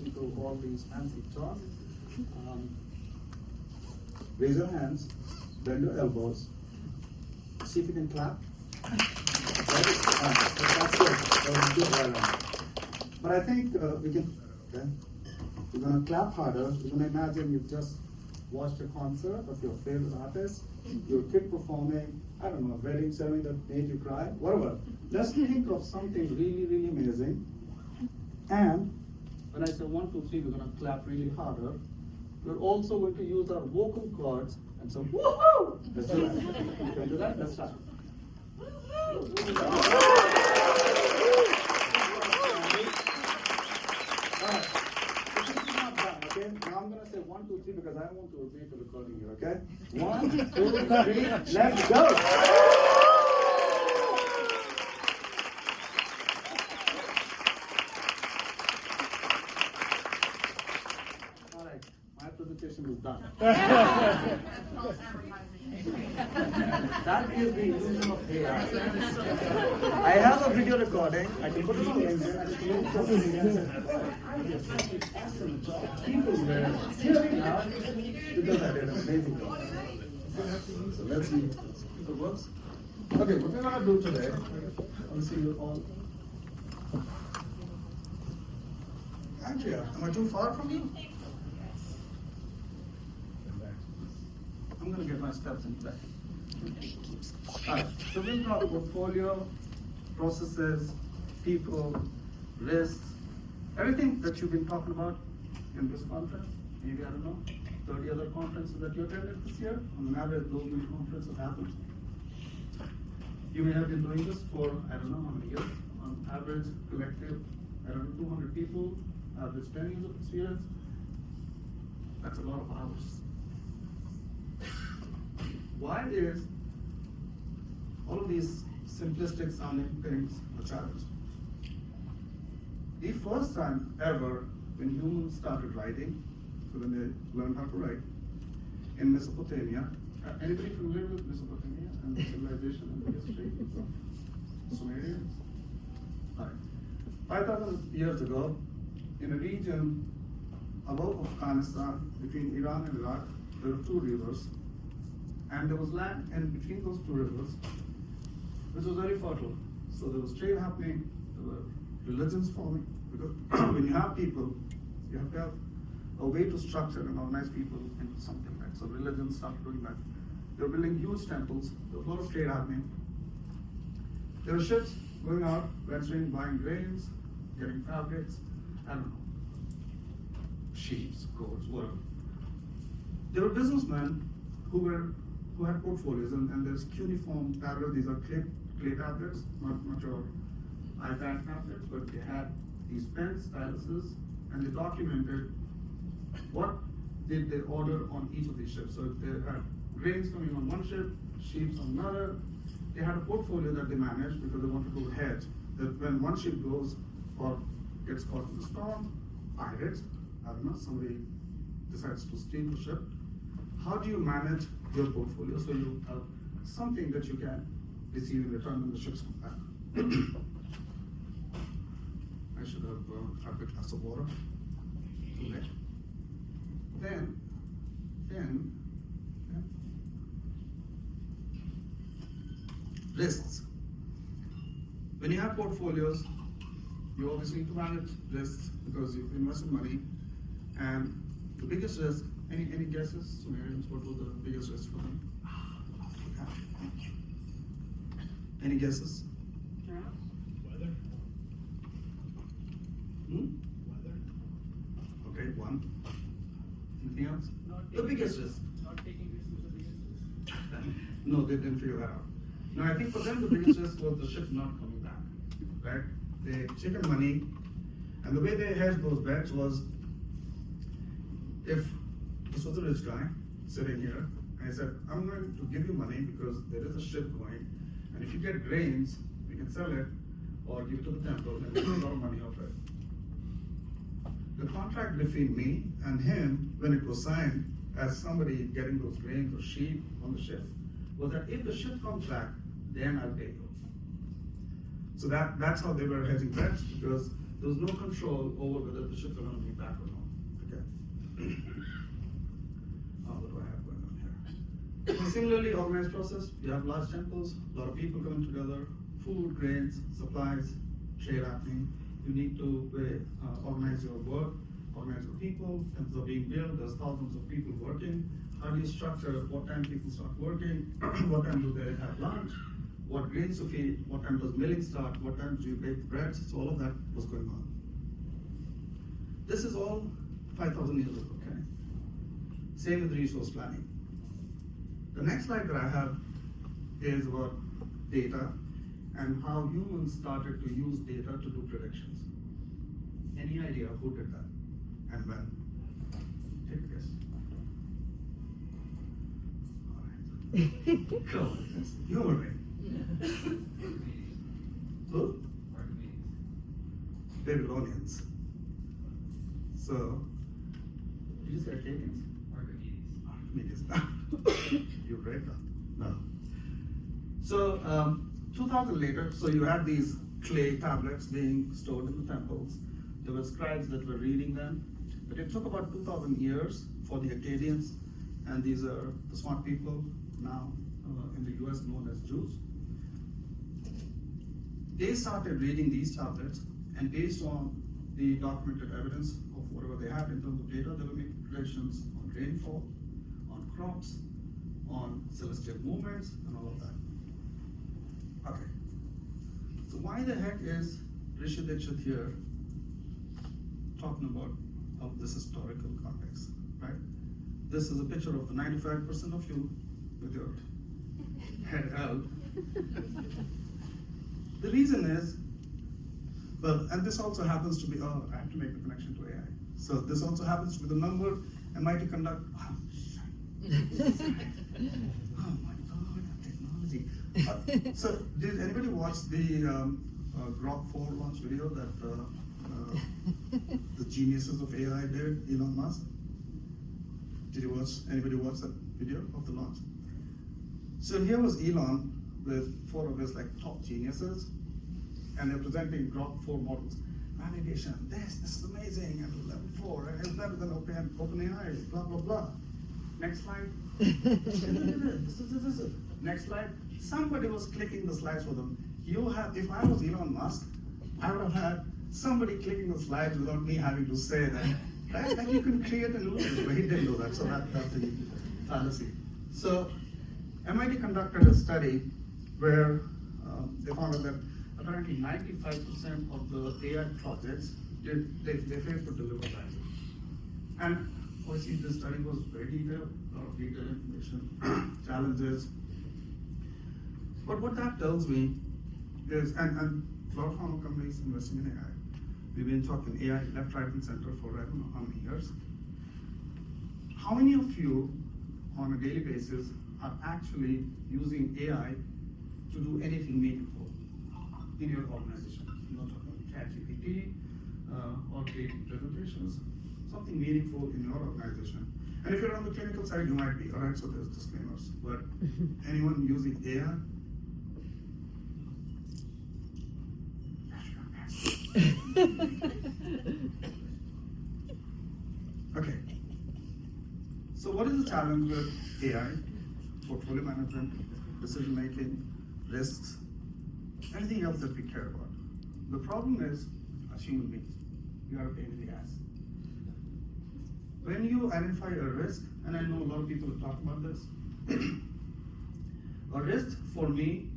into all these fancy talk. Raise your hands, bend your elbows, see if you can clap. Right? That's good. That was good right on. But I think we can, okay? We're going to clap harder. We're going to imagine you've just watched a concert of your favorite artist, your kid performing, I don't know, a wedding ceremony that made you cry, whatever. Let's think of something really, really amazing. And when I say 1, 2, 3, we're going to clap really harder. We're also going to use our vocal cords and say, woohoo! Let's do that. Can we do that? Let's start. Alright. This is not done, okay? Now I'm going to say 1, 2, 3 because I want to repeat the recording here, okay? 1, 2, 3, let's go! Presentation is done. That is the illusion of AI. I have a video recording. I can put it on LinkedIn. I can put it on social media and say, excellent job. People were hearing now because I did an amazing job. So let's see if it works. Okay, what we're going to do today, I want to see you all. Andrea, am I too far from you? I'm going to get my steps in play. Alright, so we've got portfolio, processes, people, risks, everything that you've been talking about in this conference, maybe, I don't know, 30 other conferences that you attended this year. On an average, those many conferences have happened. You may have been doing this for, I don't know how many years. On average, collective, around 200 people, average 10 years of experience. That's a lot of hours. Why is all of these simplistic sounding things a challenge? The first time ever when humans started writing, so when they learned how to write, in Mesopotamia, anybody familiar with Mesopotamia and the civilization and the history of Sumerians? All right. 5,000 years ago, in a region above Afghanistan, between Iran and Iraq, there were 2 rivers. And there was land in between those 2 rivers, which was very fertile. So there was trade happening, there were religions forming. Because when you have people, you have to have a way to structure and organize people into something, right? So religions started doing that. They were building huge temples, there was a lot of trade happening. There were ships going out, venturing, buying grains, getting fabrics, I don't know, sheep, goats, whatever. There were businessmen who had portfolios, and there's cuneiform tablets. These are clay tablets, not your iPad tablets, but they had these pens, styluses, and they documented what did they order on each of these ships. So if they had grains coming on one ship, sheep on another, they had a portfolio that they managed because they wanted to hedge that when one ship goes or gets caught in the storm, pirates, I don't know, somebody decides to steal the ship. How do you manage your portfolio so you have something that you can receive in return when the ships come back? I should have had a glass of water. Too late. Then, risks. When you have portfolios, you obviously need to manage risks because you've invested money, and the biggest risk. Any guesses, Sumerians? What was the biggest risk for them? Any guesses? Weather. Weather. Okay, 1. Anything else? The biggest risk. Not taking risks was the biggest risk. No, they didn't figure that out. No, I think for them the biggest risk was the ship not coming back. Right? They chicken money, and the way they hedged those bets was if this was a rich guy sitting here, and he said, I'm going to give you money because there is a ship going, and if you get grains, we can sell it or give it to the temple and make a lot of money off it. The contract between me and him, when it was signed as somebody getting those grains or sheep on the ship, was that if the ship comes back, then I'll pay you. So that's how they were hedging bets, because there was no control over whether the ships are going to be back similarly organized process, you have large temples, a lot of people coming together, food, grains, supplies, trade happening. You need to organize your work, organize your people, temples are being built, there's thousands of people working. How do you structure what time people start working, what time do they have lunch, what grains to feed, what time does milling start, what time do you bake the bread, so all of that was going on. This is all 5,000 years ago, okay? Same with resource planning. The next slide that I have is about data and how humans started to use data to do predictions. Any idea who did that and when? Take a guess. All right. Go on, humor me. Who? Babylonians. So, did you say Acadians? Archimedes. You're right now. No. So, 2000 later, so you had these clay tablets being stored in the temples. There were scribes that were reading them. But it took about 2,000 years for the Acadians, and these are the smart people now in the US known as Jews. They started reading these tablets, and based on the documented evidence of whatever they had in terms of data, they were making predictions on rainfall, on crops, on celestial movements, and all of that. Okay. So why the heck is Rishi here talking about this historical context, right? This is a picture of the 95% of you with your head held. The reason is, well, and this also happens to be, oh, I have to make the connection to AI. So this also happens to be the number MIT conduct. Oh, oh my God, technology. So did anybody watch the Grok 4 launch video that the geniuses of AI did, Elon Musk? Did you watch, anybody watch that video of the launch? So here was Elon with 4 of his top geniuses, and they're presenting Grok 4 models. Validation, this is amazing, and level 4, and it's better than OpenAI, blah, blah, blah. Next slide. This. Next slide. Somebody was clicking the slides for them. If I was Elon Musk, I would have had somebody clicking the slides without me having to say that. Right? Like you can create an illusion, but he didn't do that, so that's the fallacy. So MIT conducted a study where they found out that apparently 95% of the AI projects, they failed to deliver value. And obviously this study was very detailed, a lot of detailed information, challenges. But what that tells me is, and a lot of pharma companies investing in AI. We've been talking AI left, right, and center for I don't know how many years. How many of you on a daily basis are actually using AI to do anything meaningful in your organization? I'm not talking about ChatGPT or creating presentations, something meaningful in your organization. And if you're on the clinical side, you might be, all right, so there's disclaimers. But anyone using AI? Okay. So what is the challenge with AI? Portfolio management, decision making, risks, anything else that we care about. The problem is, as human beings, we are a pain in the ass. When you identify a risk, and I know a lot of people have talked about this, a risk for me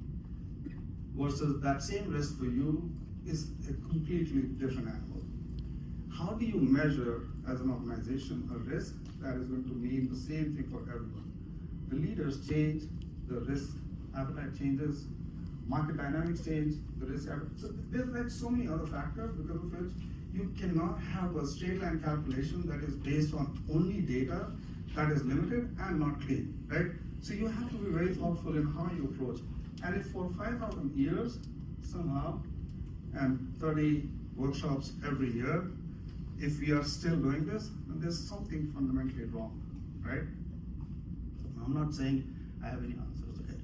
versus that same risk for you is a completely different animal. How do you measure, as an organization, a risk that is going to mean the same thing for everyone? The leaders change, the risk appetite changes, market dynamics change, the risk appetite. So there's so many other factors because of which you cannot have a straight line calculation that is based on only data that is limited and not clean, right? So you have to be very thoughtful in how you approach. And if for 5,000 years, somehow, and 30 workshops every year, if we are still doing this, then there's something fundamentally wrong, right? I'm not saying I have any answers, okay?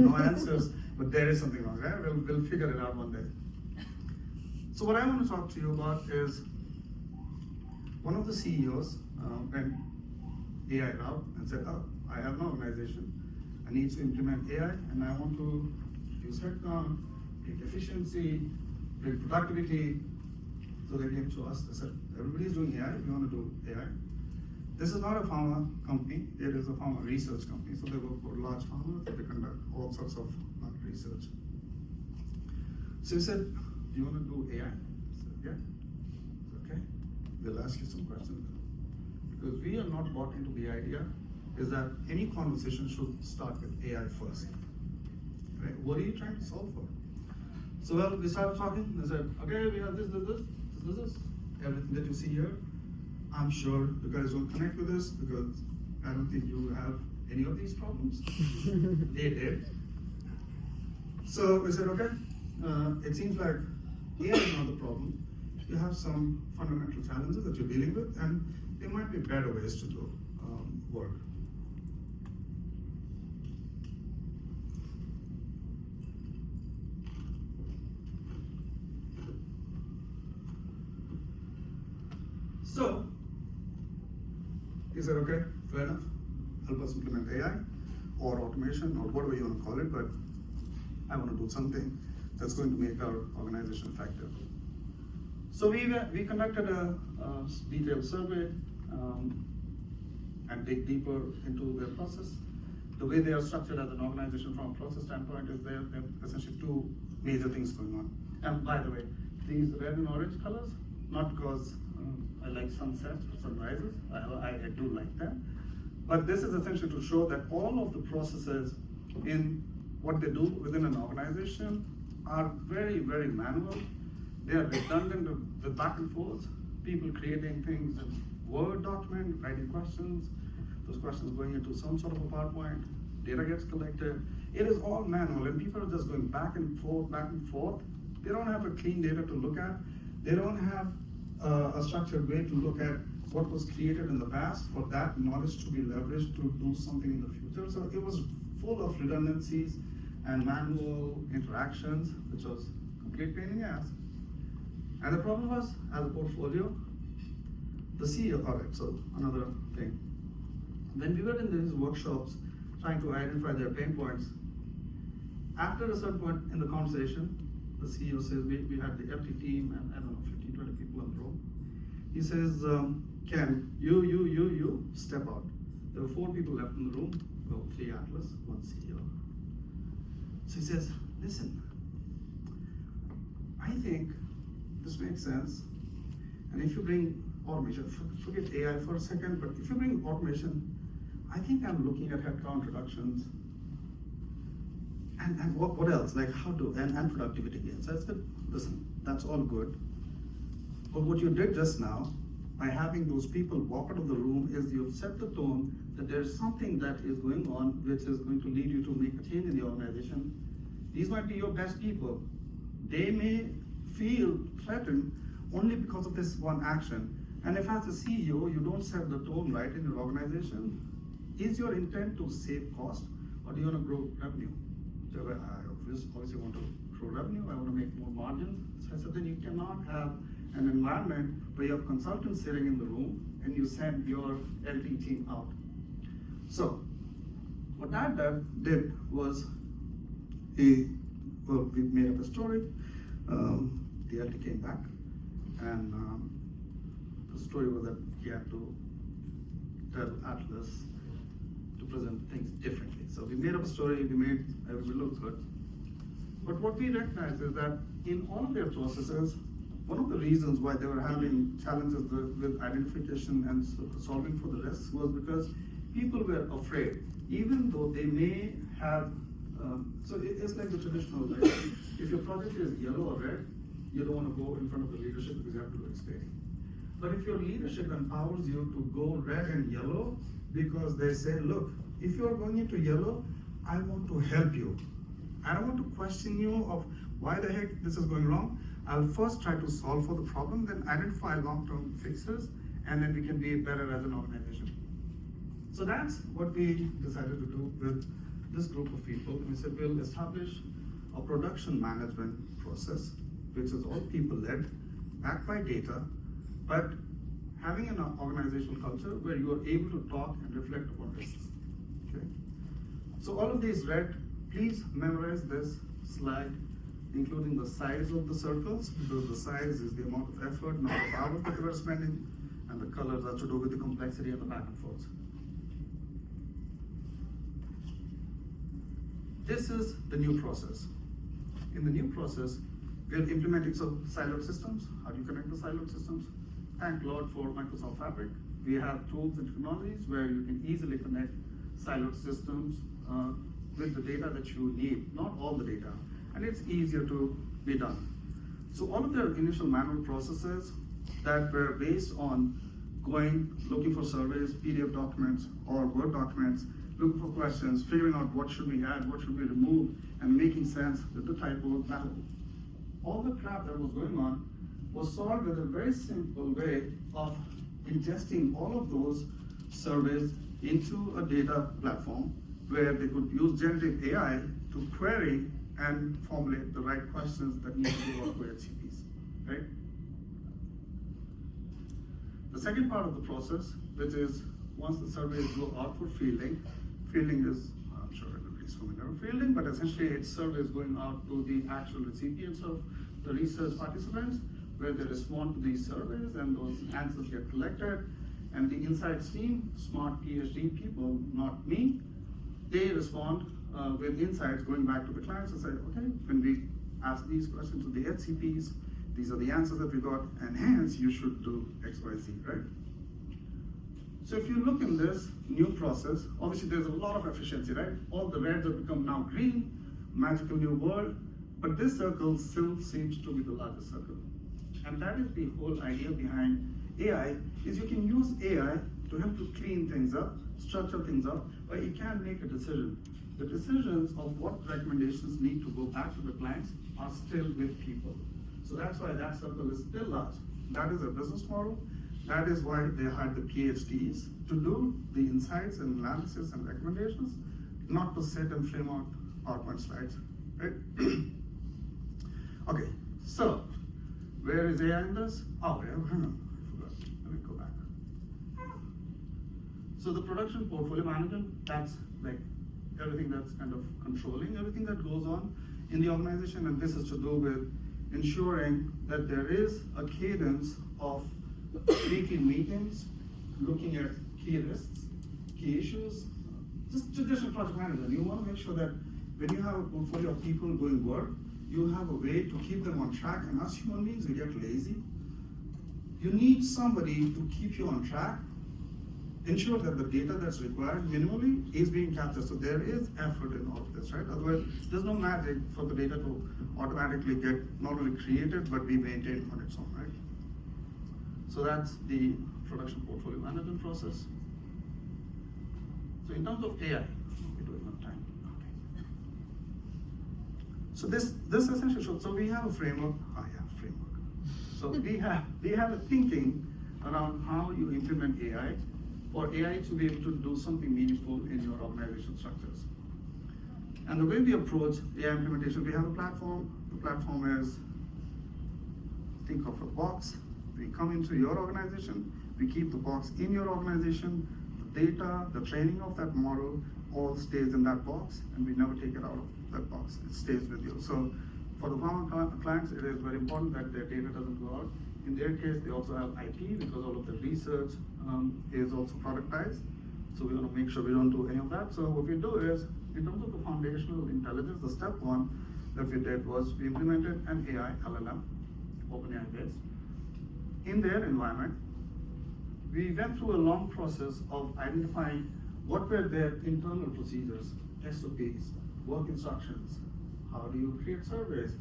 No answers, but there is something wrong, right? We'll figure it out one day. So what I want to talk to you about is one of the CEOs went AI route and said, oh, I have an organization, I need to implement AI, and I want to reduce headcount, bring efficiency, bring productivity. So they came to us, they said, everybody's doing AI, we want to do AI. This is not a pharma company, it is a pharma research company. So they work for large pharma, they conduct all sorts of market research. So we said, do you want to do AI? I said, yeah. Okay, we'll ask you some questions. Because we are not bought into the idea is that any conversation should start with AI first. Right? What are you trying to solve for? So well, we started talking, they said, okay, we have this, everything that you see here. I'm sure you guys don't connect with us because I don't think you have any of these problems. They did. So we said, okay, it seems like AI is not the problem. You have some fundamental challenges that you're dealing with, and there might be better ways to do work. So, he said, okay, fair enough, help us implement AI or automation or whatever you want to call it, but I want to do something that's going to make our organization effective. So we conducted a detailed survey and dig deeper into their process. The way they are structured as an organization from a process standpoint is they have essentially two major things going on. And by the way, these red and orange colors, not because I like sunsets or sunrises, I do like them, but this is essentially to show that all of the processes in what they do within an organization are very, very manual. They are redundant with back and forth, people creating things in Word document, writing questions, those questions going into some sort of a PowerPoint, data gets collected. It is all manual, and people are just going back and forth, back and forth. They don't have a clean data to look at. They don't have a structured way to look at what was created in the past for that knowledge to be leveraged to do something in the future. So it was full of redundancies and manual interactions, which was complete pain in the ass. And the problem was, as a portfolio, the CEO, all right, so another thing. When we were in these workshops trying to identify their pain points, after a certain point in the conversation, the CEO says, we had the empty team and I don't know, 15, 20 people in the room. He says, Ken, you, step out. There were 4 people left in the room, well, 3 Atlas, 1 CEO. So he says, listen, I think this makes sense. And if you bring automation, forget AI for a second, but if you bring automation, I think I'm looking at headcount reductions. And what else? Like how to, and productivity gains. I said, listen, that's all good. But what you did just now, by having those people walk out of the room, is you've set the tone that there's something that is going on which is going to lead you to make a change in the organization. These might be your best people. They may feel threatened only because of this one action. And if as a CEO, you don't set the tone right in your organization, is your intent to save cost or do you want to grow revenue? So I obviously want to grow revenue, I want to make more margin. So I said, then you cannot have an environment where you have consultants sitting in the room and you send your LT team out. So what that did was we made up a story. The LT came back and the story was that he had to tell Atlas to present things differently. So we made up a story, we made everybody look good. But what we recognized is that in all of their processes, one of the reasons why they were having challenges with identification and solving for the risks was because people were afraid, even though they may have, so it's like the traditional, right? If your project is yellow or red, you don't want to go in front of the leadership because you have to do explaining. But if your leadership empowers you to go red and yellow, because they say, look, if you are going into yellow, I want to help you. I don't want to question you of why the heck this is going wrong. I'll first try to solve for the problem, then identify long-term fixes, and then we can be better as an organization. So that's what we decided to do with this group of people. And we said, we'll establish a production management process, which is all people-led, backed by data, but having an organizational culture where you are able to talk and reflect upon risks. Okay? So all of these red, please memorize this slide, including the size of the circles, because the size is the amount of effort, not of hours that you are spending, and the colors are to do with the complexity of the back and forth. This is the new process. In the new process, we are implementing siloed systems. How do you connect the siloed systems? Thank Lord for Microsoft Fabric. We have tools and technologies where you can easily connect siloed systems with the data that you need, not all the data, and it's easier to be done. So all of their initial manual processes that were based on looking for surveys, PDF documents, or Word documents, looking for questions, figuring out what should we add, what should we remove, and making sense with the typo, all the crap that was going on was solved with a very simple way of ingesting all of those surveys into a data platform where they could use generative AI to query and formulate the right questions that need to go out to HCPs, right? The second part of the process, which is once the surveys go out for fielding is, I'm sure everybody's familiar with fielding, but essentially it's surveys going out to the actual recipients of the research participants, where they respond to these surveys and those answers get collected. And the insights team, smart PhD people, not me, they respond with insights going back to the clients and say, okay, when we ask these questions to the HCPs, these are the answers that we got, and hence you should do X, Y, Z, right? So if you look in this new process, obviously there's a lot of efficiency, right? All the reds have become now green, magical new world, but this circle still seems to be the largest circle. And that is the whole idea behind AI, is you can use AI to help you clean things up, structure things up, but you can't make a decision. The decisions of what recommendations need to go back to the clients are still with people. So that's why that circle is still large. That is a business model. That is why they hired the PhDs to do the insights and analysis and recommendations, not to sit and frame out PowerPoint slides, right? Okay, so where is AI in this? Oh, yeah, hang on, I forgot. Let me go back. So the production portfolio management, that's like everything that's kind of controlling everything that goes on in the organization, and this is to do with ensuring that there is a cadence of weekly meetings, looking at key risks, key issues, just traditional project management. You want to make sure that when you have a portfolio of people doing work, you have a way to keep them on track, and us human beings, we get lazy. You need somebody to keep you on track, ensure that the data that's required minimally is being captured. So there is effort in all of this, right? Otherwise, there's no magic for the data to automatically get not only created, but be maintained on its own, right? So that's the production portfolio management process. So in terms of AI, we're doing on time. Okay. So this essentially shows, so we have a framework. Framework. So we have a thinking around how you implement AI for AI to be able to do something meaningful in your organization structures. And the way we approach AI implementation, we have a platform. The platform is, think of a box. We come into your organization, we keep the box in your organization, the data, the training of that model all stays in that box, and we never take it out of that box. It stays with you. So for the pharma clients, it is very important that their data doesn't go out. In their case, they also have IP because all of the research is also productized. So we want to make sure we don't do any of that. So what we do is, in terms of the foundational intelligence, the step one that we did was we implemented an AI LLM, OpenAI based. In their environment, we went through a long process of identifying what were their internal procedures, SOPs, work instructions, how do you create surveys,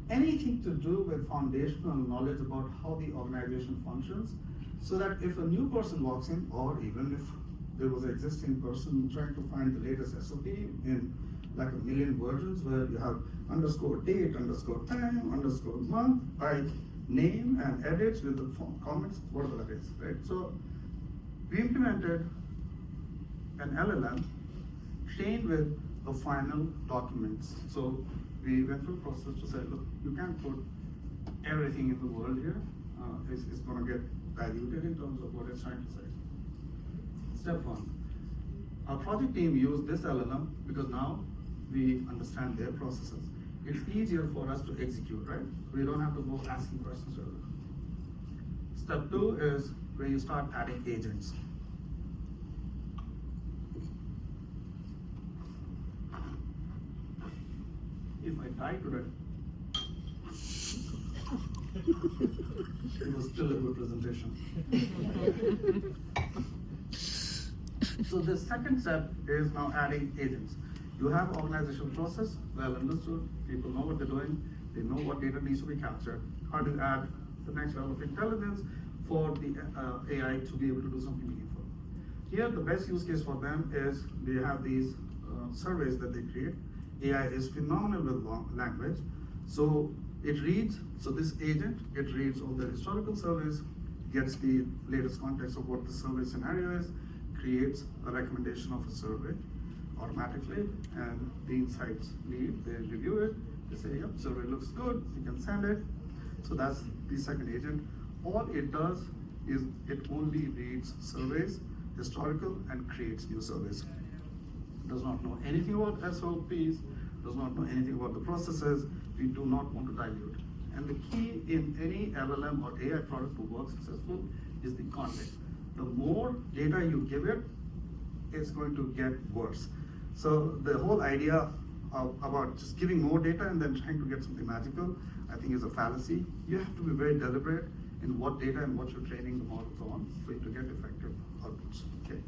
anything to do with foundational knowledge about how the organization functions, so that if a new person walks in, or even if there was an existing person trying to find the latest SOP in like a million versions where you have underscore date, underscore time, underscore month, by name and edits with the comments, whatever that is, right? So we implemented an LLM trained with the final documents. So we went through a process to say, look, you can't put everything in the world here. It's going to get diluted in terms of what it's trying to say. Step one, Our project team used this LLM because now we understand their processes. It's easier for us to execute, right? We don't have to go asking questions earlier. Step 2 is where you start adding agents. If I die today, it was still a good presentation. So the second step is now adding agents. You have organizational process, well understood, people know what they're doing, they know what data needs to be captured. How to add the next level of intelligence for the AI to be able to do something meaningful. Here, the best use case for them is they have these surveys that they create. AI is phenomenal with language. So it reads, so this agent, it reads all the historical surveys, gets the latest context of what the survey scenario is, creates a recommendation of a survey automatically, and the insights lead, they review it, they say, yep, survey looks good, you can send it. So that's the second agent. All it does is it only reads surveys, historical, and creates new surveys. Does not know anything about SOPs, does not know anything about the processes. We do not want to dilute. And the key in any LLM or AI product to work successful is the context. The more data you give it, it's going to get worse. So the whole idea about just giving more data and then trying to get something magical, I think is a fallacy. You have to be very deliberate in what data and what you're training the models on for you to get effective outputs. Okay.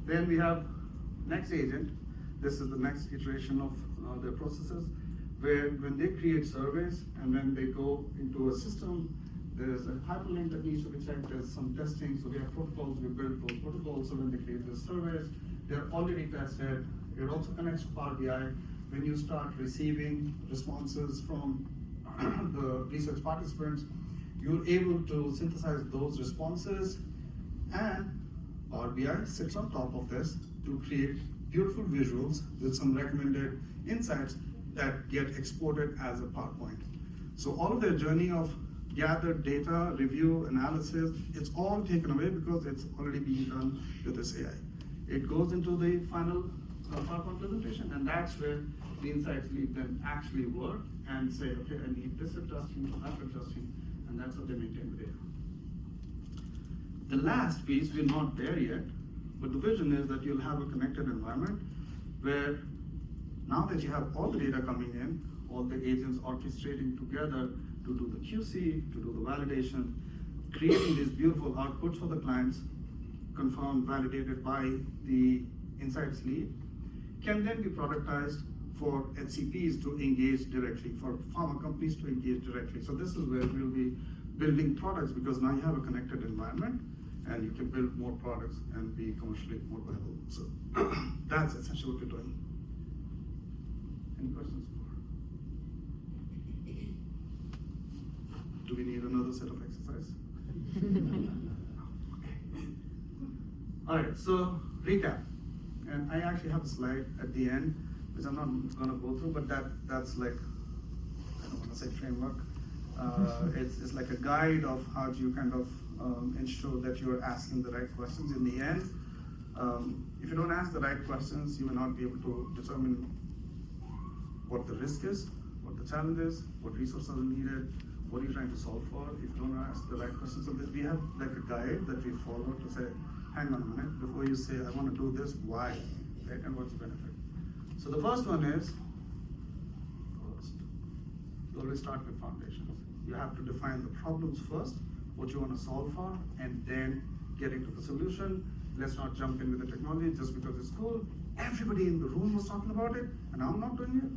Then we have next agent. This is the next iteration of their processes, where when they create surveys and when they go into a system, there's a hyperlink that needs to be checked, there's some testing, so we have protocols, we build those protocols, so when they create the surveys, they're already tested. It also connects to Power BI. When you start receiving responses from the research participants, you're able to synthesize those responses, and Power BI sits on top of this to create beautiful visuals with some recommended insights that get exported as a PowerPoint. So all of their journey of gathered data, review, analysis, it's all taken away because it's already being done with this AI. It goes into the final PowerPoint presentation, and that's where the insights lead then actually work and say, okay, I need this adjusting, that adjusting, and that's how they maintain the data. The last piece, we're not there yet, but the vision is that you'll have a connected environment where now that you have all the data coming in, all the agents orchestrating together to do the QC, to do the validation, creating these beautiful outputs for the clients, confirmed, validated by the insights lead, can then be productized for HCPs to engage directly, for pharma companies to engage directly. So this is where we'll be building products, because now you have a connected environment and you can build more products and be commercially more viable. So that's essentially what we're doing. Any questions? Do we need another set of exercise? All right, so recap. And I actually have a slide at the end, which I'm not gonna go through, but that's like, I don't wanna say framework. It's like a guide of how do you kind of ensure that you're asking the right questions in the end. If you don't ask the right questions, you will not be able to determine what the risk is, what the challenge is, what resources are needed, what are you trying to solve for. If you don't ask the right questions, so we have like a guide that we follow to say, hang on a minute, before you say, I want to do this, why, right, and what's the benefit? So the first one is, you always start with foundations. You have to define the problems first, what you want to solve for, and then get into the solution. Let's not jump in with the technology just because it's cool. Everybody in the room was talking about it, and I'm not doing it.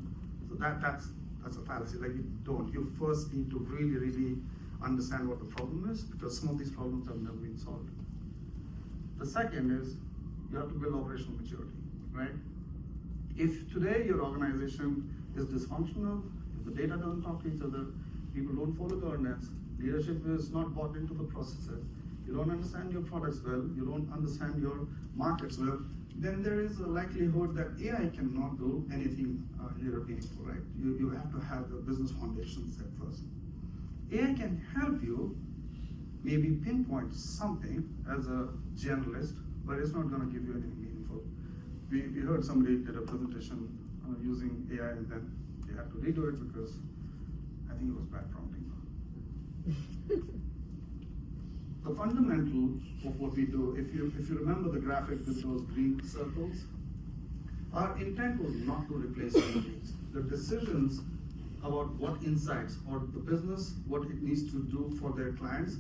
So that's a fallacy. Like, you don't. You first need to really understand what the problem is, because some of these problems have never been solved. The second is you have to build operational maturity, right? If today your organization is dysfunctional, if the data doesn't talk to each other, people don't follow governance, leadership is not bought into the processes, you don't understand your products well, you don't understand your markets well, then there is a likelihood that AI cannot do anything here meaningful, right? You have to have the business foundation set first. AI can help you maybe pinpoint something as a generalist but it's not gonna give you anything meaningful. We heard somebody did a presentation using AI and then they had to redo it because I think it was bad prompting. The fundamental of what we do, if you remember the graphic with those green circles, our intent was not to replace human beings. The decisions about what insights or the business, what it needs to do for their clients,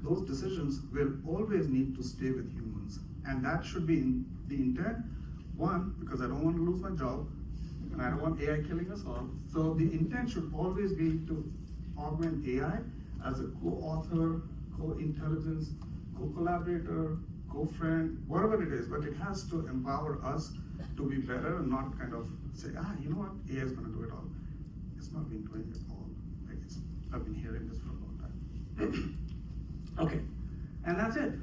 those decisions will always need to stay with humans. And that should be in the intent. One, because I don't want to lose my job, and I don't want AI killing us all. So the intent should always be to augment AI as a co-author, co-intelligence, co-collaborator, co-friend, whatever it is, but it has to empower us to be better and not kind of say, you know what, AI is gonna do it all. It's not been doing it all. I've been hearing this for a long time. Okay, and that's it.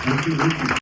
Thank you, Rishi.